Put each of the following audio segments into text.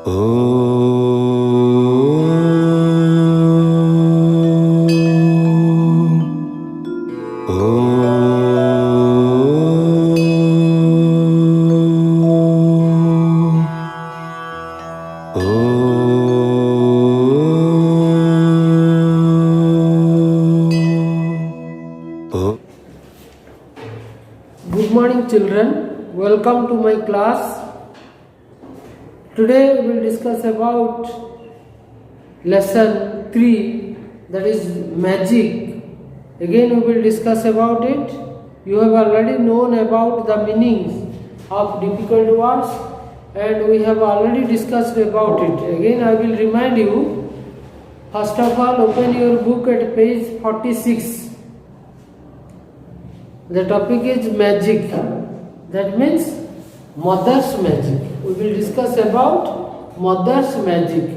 Good morning children, welcome to my class. Today we will discuss about lesson 3, that is magic. Again we will discuss about it. You have already known about the meanings of difficult words and we have already discussed about it. Again I will remind you. First of all, open your book at page 46. The topic is magic. That means mother's magic. We will discuss about mother's magic.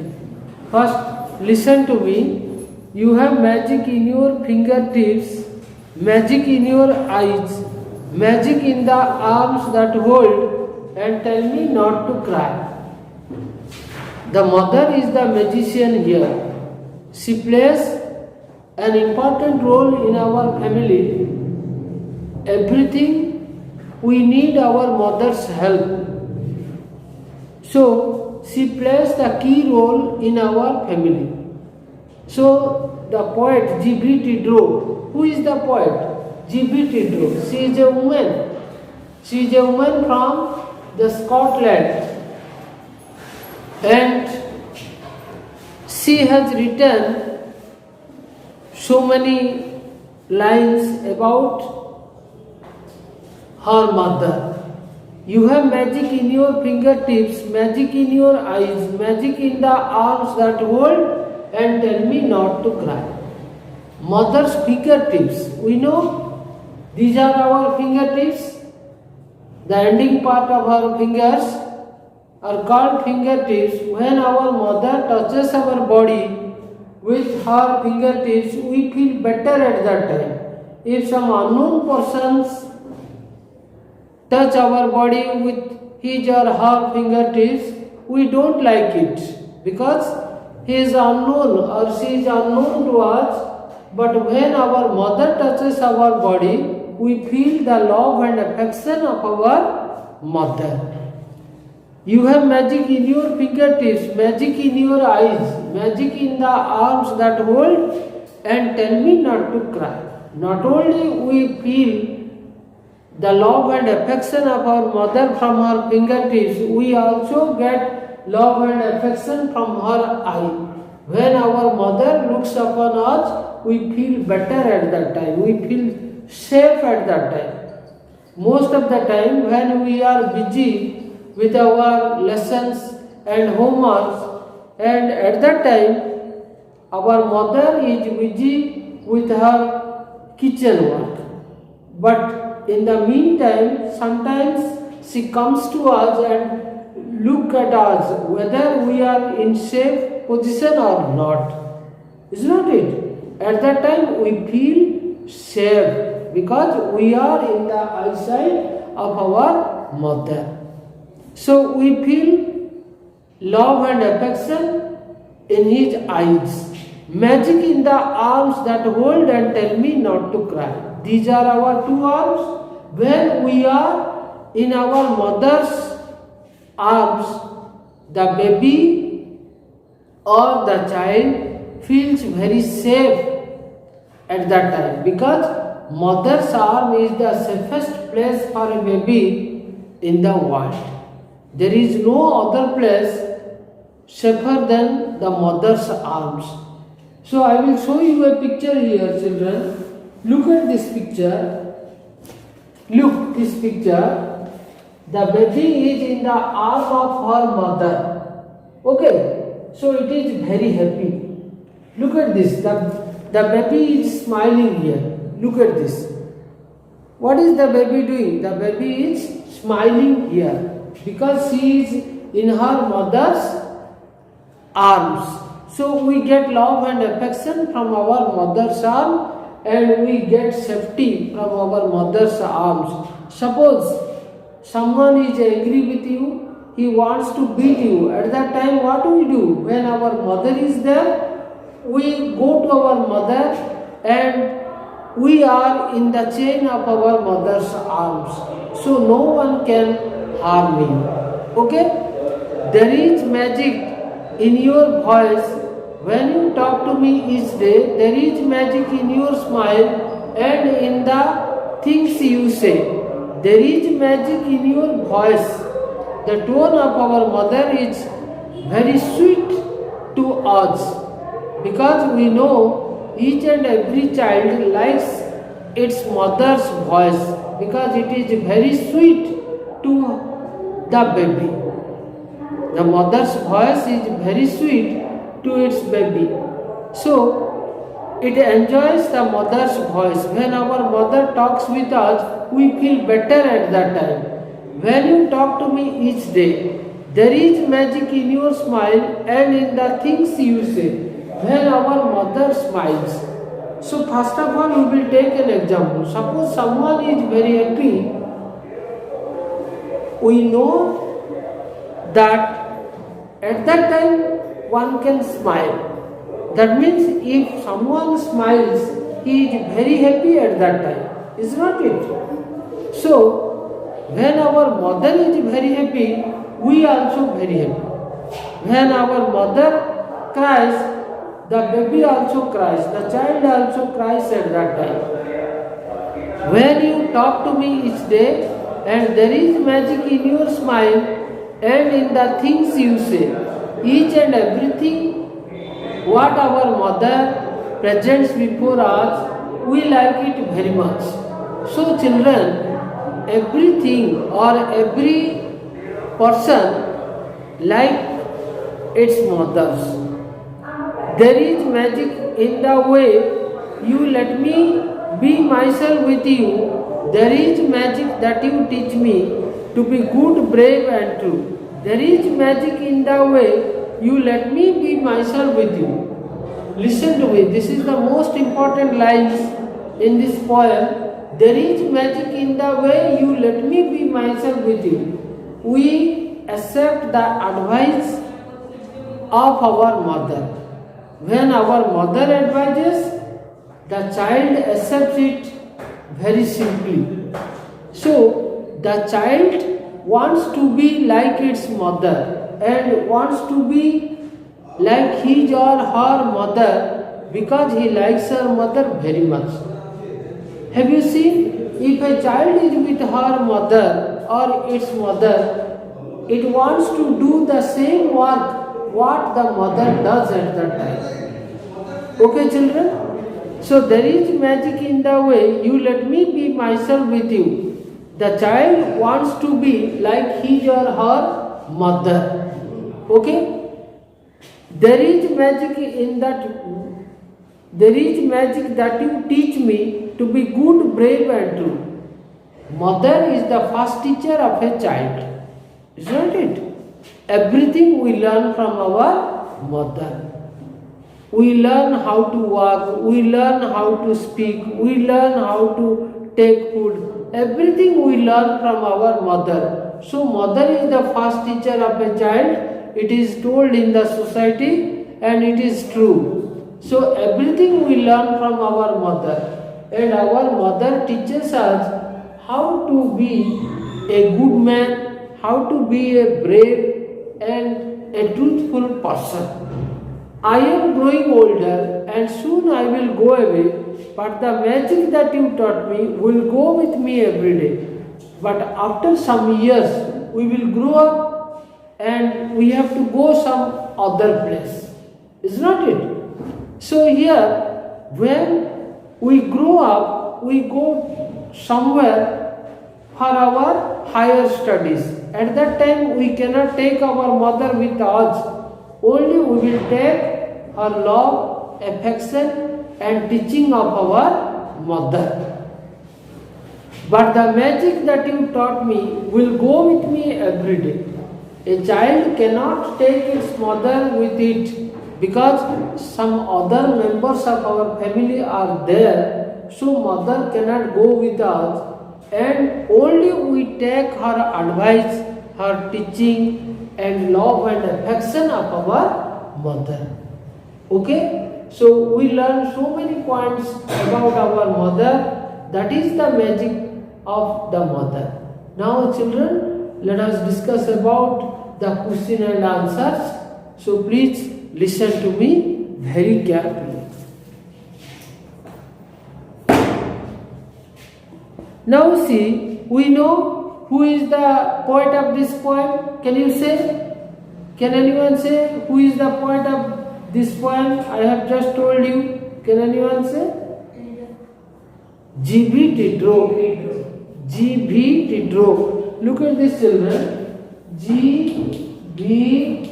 First, listen to me. You have magic in your fingertips, magic in your eyes, magic in the arms that hold, and tell me not to cry. The mother is the magician here. She plays an important role in our family. Everything we need our mother's help. So she plays the key role in our family. So the poet G.B. Tidrow, who is the poet? G.B. Tidrow. She is a woman. She is a woman from the Scotland, and she has written so many lines about her mother. You have magic in your fingertips, magic in your eyes, magic in the arms that hold, and tell me not to cry. Mother's fingertips. We know these are our fingertips. The ending part of our fingers are called fingertips. When our mother touches our body with her fingertips, we feel better at that time. If some unknown persons touch our body with his or her fingertips, we don't like it because he is unknown or she is unknown to us. But when our mother touches our body, we feel the love and affection of our mother. You have magic in your fingertips, magic in your eyes, magic in the arms that hold, and tell me not to cry. Not only we feel the love and affection of our mother from her fingertips, we also get love and affection from her eye. When our mother looks upon us, we feel better at that time. We feel safe at that time. Most of the time when we are busy with our lessons and homeworks, and at that time our mother is busy with her kitchen work. But in the meantime, sometimes she comes to us and look at us whether we are in safe position or not. Is not it? At that time we feel safe because we are in the eyesight of our mother. So we feel love and affection in his eyes. Magic in the arms that hold and tell me not to cry. These are our two arms. When we are in our mother's arms, the baby or the child feels very safe at that time because mother's arm is the safest place for a baby in the world. There is no other place safer than the mother's arms. So I will show you a picture here, children. Look at this picture. Look this picture. The baby is in the arm of her mother. Okay. So it is very happy. Look at this. The baby is smiling here. Look at this. What is the baby doing? The baby is smiling here because she is in her mother's arms. So we get love and affection from our mother's arm, and we get safety from our mother's arms. Suppose someone is angry with you, he wants to beat you. At that time, what do we do? When our mother is there, we go to our mother and we are in the chain of our mother's arms. So no one can harm me. Okay? There is magic in your voice. When you talk to me each day, there is magic in your smile and in the things you say. There is magic in your voice. The tone of our mother is very sweet to us because we know each and every child likes its mother's voice because it is very sweet to the baby. The mother's voice is very sweet to its baby. So, it enjoys the mother's voice. When our mother talks with us, we feel better at that time. When you talk to me each day, there is magic in your smile and in the things you say. When our mother smiles. So, first of all, we will take an example. Suppose someone is very happy. We know that at that time one can smile. That means if someone smiles, he is very happy at that time. Is not it? So, when our mother is very happy, we also very happy. When our mother cries, the baby also cries, the child also cries at that time. When you talk to me each day, and there is magic in your smile and in the things you say, each and everything what our mother presents before us, we like it very much. So children, everything or every person like its mothers. There is magic in the way you let me be myself with you. There is magic that you teach me to be good, brave and true. There is magic in the way you let me be myself with you. Listen to me, this is the most important lines in this poem. There is magic in the way you let me be myself with you. We accept the advice of our mother. When our mother advises, the child accepts it very simply. So, the child wants to be like its mother and wants to be like his or her mother because he likes her mother very much. Have you seen? If a child is with her mother or its mother, it wants to do the same work what the mother does at that time. Okay, children? So there is magic in the way you let me be myself with you. The child wants to be like his or her mother. Okay? There is magic in that. There is magic that you teach me to be good, brave and true. Mother is the first teacher of a child. Isn't it? Everything we learn from our mother. We learn how to walk, we learn how to speak, we learn how to take food. Everything we learn from our mother. So mother is the first teacher of a child. It is told in the society and it is true. So everything we learn from our mother. And our mother teaches us how to be a good man, how to be a brave and a truthful person. I am growing older and soon I will go away, but the magic that you taught me will go with me every day. But after some years, we will grow up and we have to go some other place. Is not it? So here, when we grow up, we go somewhere for our higher studies. At that time, we cannot take our mother with us. Only we will take her love, affection and teaching of our mother. But the magic that you taught me will go with me every day. A child cannot take its mother with it because some other members of our family are there. So mother cannot go with us and only we take her advice, her teaching and love and affection of our mother. Okay, so we learn so many points about our mother. That is the magic of the mother. Now children, let us discuss about the question and answers. So please listen to me very carefully. Now see, we know who is the poet of this poem. Can you say? Can anyone say who is the poet of this poem? I have just told you. Can anyone say? G.B. Diderot. G.B. Diderot. Look at this, children. G.B.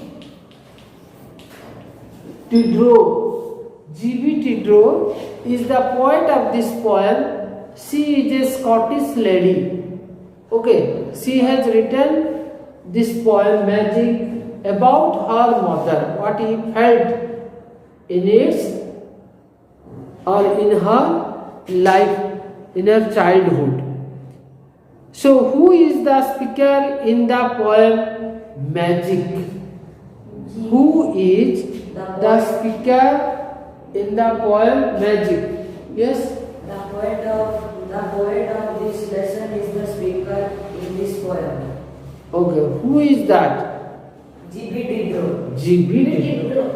Diderot. G.B. Diderot is the poet of this poem. She is a Scottish lady. Okay, she has written this poem Magic about her mother, what he felt in its or in her life, in her childhood. So, who is the speaker in the poem Magic? Who is the speaker in the poem Magic? Yes? The poet of this lesson is the speaker in this poem. Okay, who is that? G.B. Diderot. G.B. Diderot.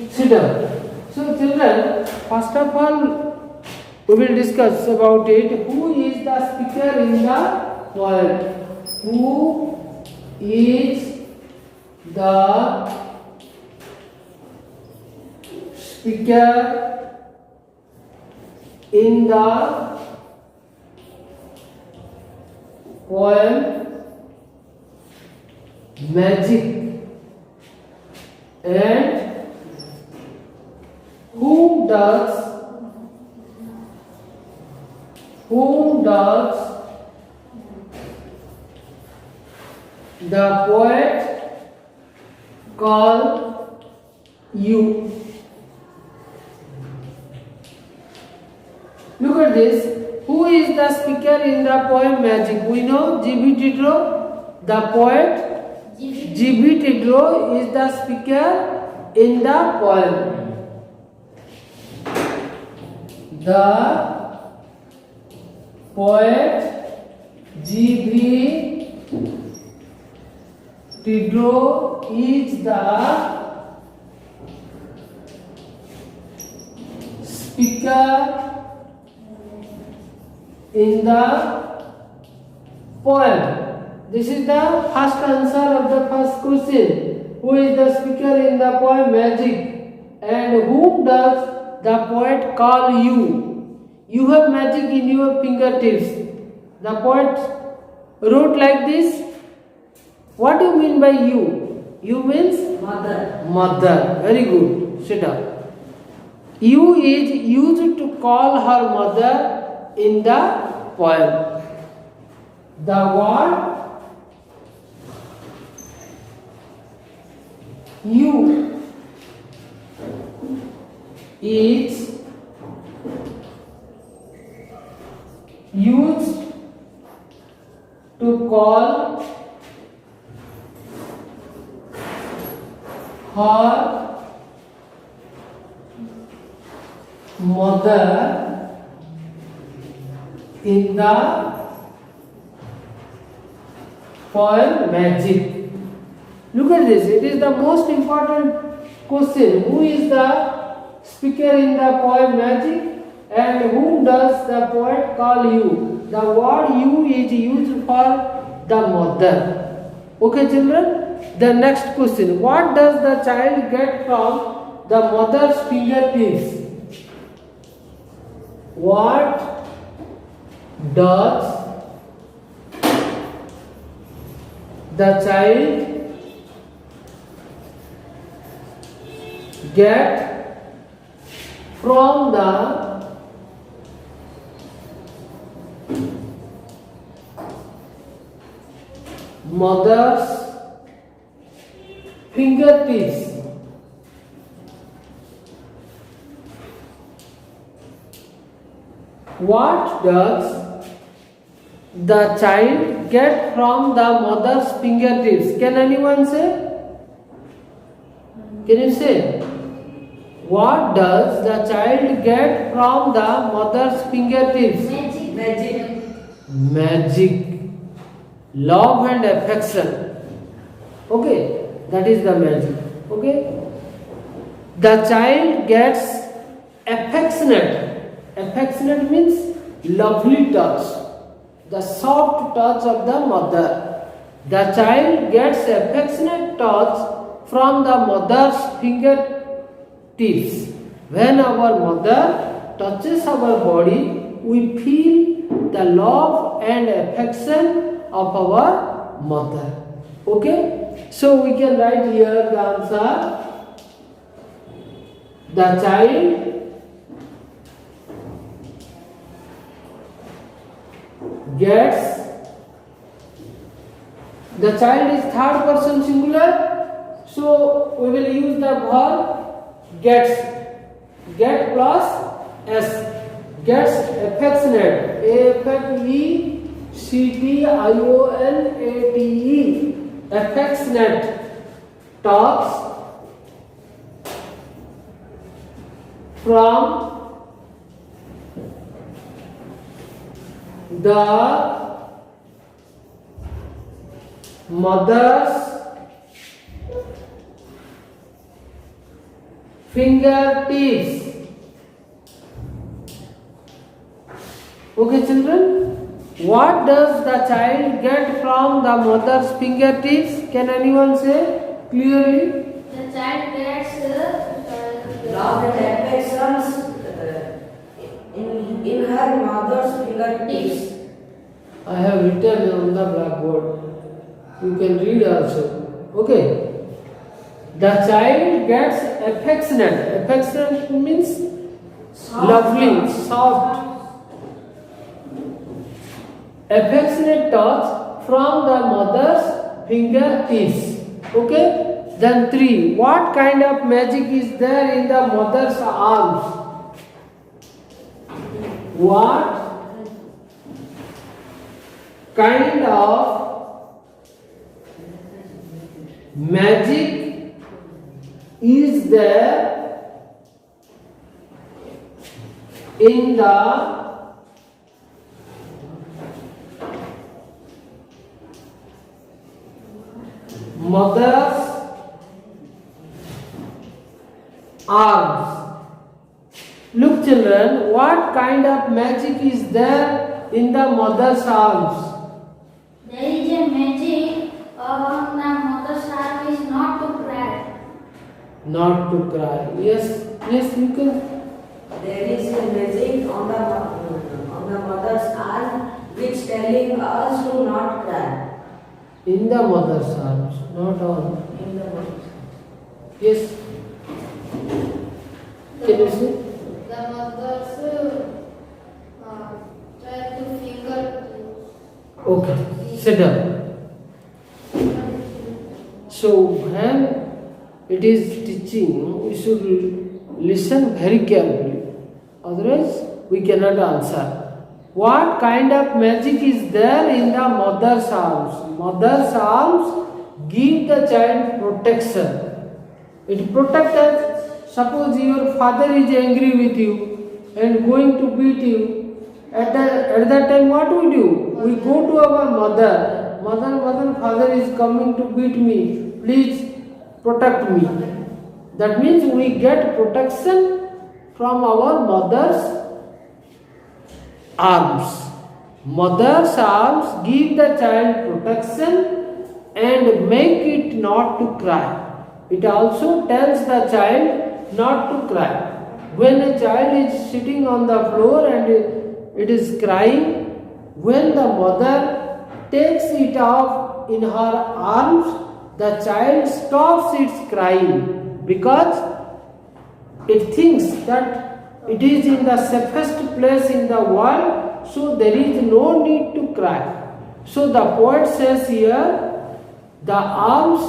Sit down. So children, first of all, we will discuss about it. Who is the speaker in the poem? Who is the speaker in the poem Magic, and whom does the poet call you? Look at this. Who is the speaker in the poem Magic? We know G.B. Diderot, the poet. G.B. Diderot is the speaker in the poem. The poet G.B. Diderot is the speaker in the poem. This is the first answer of the first question. Who is the speaker in the poem Magic? And whom does the poet call you? You have magic in your fingertips. The poet wrote like this. What do you mean by you? You means? Mother. Mother. Very good. Sit down. You is used to call her mother in the poem. The word you is used to call her mother in the poem Magic. Look at this. It is the most important question. Who is the speaker in the poem Magic, and whom does the poet call you? The word you is used for the mother. Okay, children? The next question. What does the child get from the mother's fingertips? What does the child get from the mother's fingertips? What does the child get from the mother's fingertips? Can anyone say? Can you say? What does the child get from the mother's fingertips? Magic. Magic. Love and affection. Okay, that is the magic. Okay. The child gets affectionate. Affectionate means lovely touch. The soft touch of the mother. The child gets affectionate touch from the mother's fingertips. When our mother touches our body, we feel the love and affection of our mother. Okay? So we can write here the answer. The child gets, the child is third person singular, so we will use the verb gets, get plus s, gets affectionate, affectionate, affectionate, touch from the mother's fingertips. Okay, children, what does the child get from the mother's fingertips? Can anyone say clearly? The child gets Love and affections in her mother's fingertips. I have written on the blackboard. You can read also. Okay. The child gets affectionate. Affectionate means lovely, soft. Affectionate touch from the mother's fingertips. Okay. Then 3. What kind of magic is there in the mother's arms? What kind of magic is there in the mother's arms? Look, children, what kind of magic is there in the mother's arms? There is a magic on the mother's arm is not to cry. Not to cry. Yes, yes, you can. There is a magic on the mother's arm which telling us to not cry. In the mother's arms, not on. In the mother's Yes. Can you see? The mother's try to finger. Okay, sit down. So when it is teaching, we should listen very carefully. Otherwise, we cannot answer. What kind of magic is there in the mother's arms? Mother's arms give the child protection. It protects us. Suppose your father is angry with you and going to beat you. At that time, what we do? We go to our mother. Mother, father is coming to beat me. Please protect me. That means we get protection from our mother's arms. Mother's arms give the child protection and make it not to cry. It also tells the child not to cry. When a child is sitting on the floor and it is crying, when the mother takes it off in her arms, the child stops its crying because it thinks that it is in the safest place in the world, so there is no need to cry. So the poet says here, the arms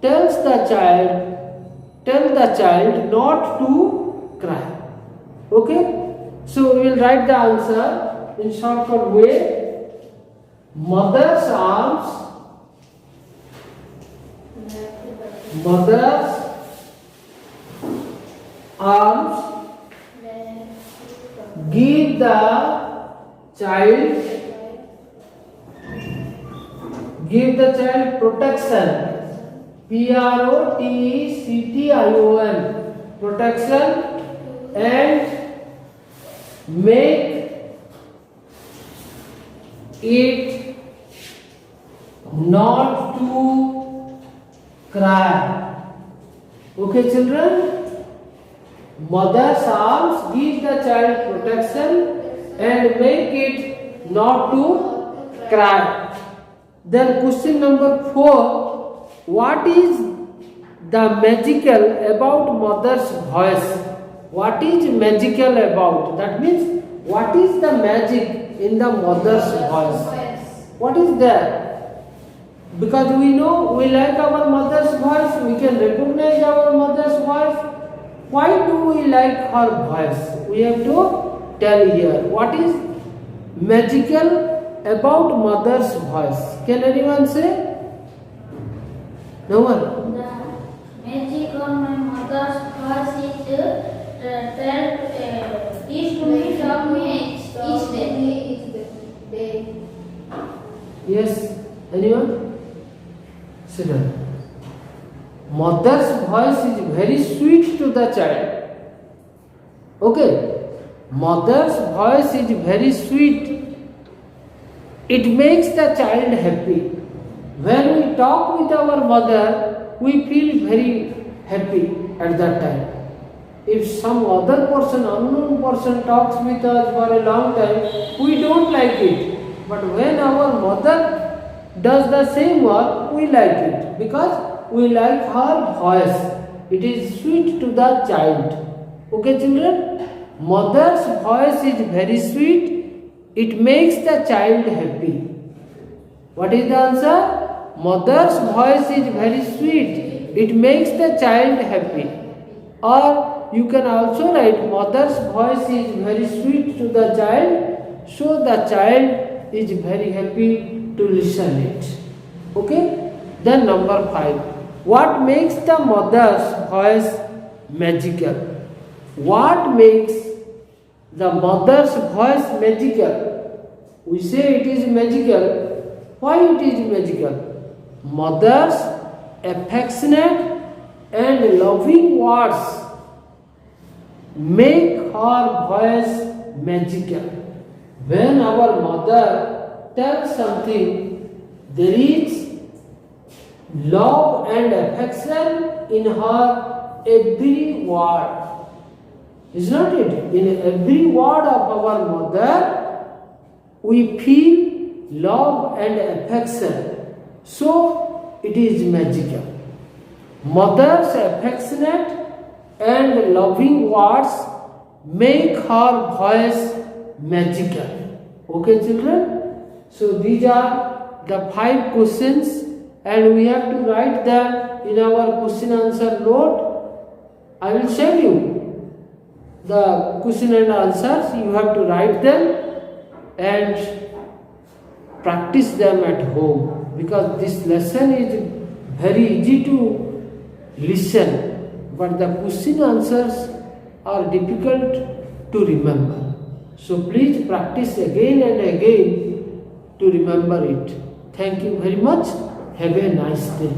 tells the child not to cry. Okay? So we will write the answer in shortcut way. Mother's arms. Mother's arms give the child protection. Protection, protection, and make it not to cry. Okay, children? Mother's arms give the child protection and make it not to cry. Then question number 4. What is the magical about mother's voice? What is magical about? That means what is the magic in the mother's voice? What is there? Because we know we like our mother's voice, we can recognize our mother's voice. Why do we like her voice? We have to tell here. What is magical about mother's voice? Can anyone say? No one. The magic on my mother's voice is teach to me, talk me each day. Yes. Anyone? Sit down. Mother's voice is very sweet to the child. Okay. Mother's voice is very sweet. It makes the child happy. When we talk with our mother, we feel very happy at that time. If some other person, unknown person talks with us for a long time, we don't like it. But when our mother does the same work, we like it because we like her voice. It is sweet to the child. Okay, children? Mother's voice is very sweet. It makes the child happy. What is the answer? Mother's voice is very sweet. It makes the child happy. Or you can also write mother's voice is very sweet to the child, so the child is very happy to listen it. Okay? Then number 5. What makes the mother's voice magical? What makes the mother's voice magical? We say it is magical. Why it is magical? Mother's affectionate and loving words make her voice magical. When our mother tells something, there is love and affection in her every word. Is not it? In every word of our mother, we feel love and affection. So it is magical. Mother's affectionate and loving words make her voice magical. Okay, children? So these are the 5 questions, and we have to write them in our question answer note. I will send you the question and answers. You have to write them and practice them at home, because this lesson is very easy to listen, but the question answers are difficult to remember. So please practice again and again to remember it. Thank you very much. Have a nice day.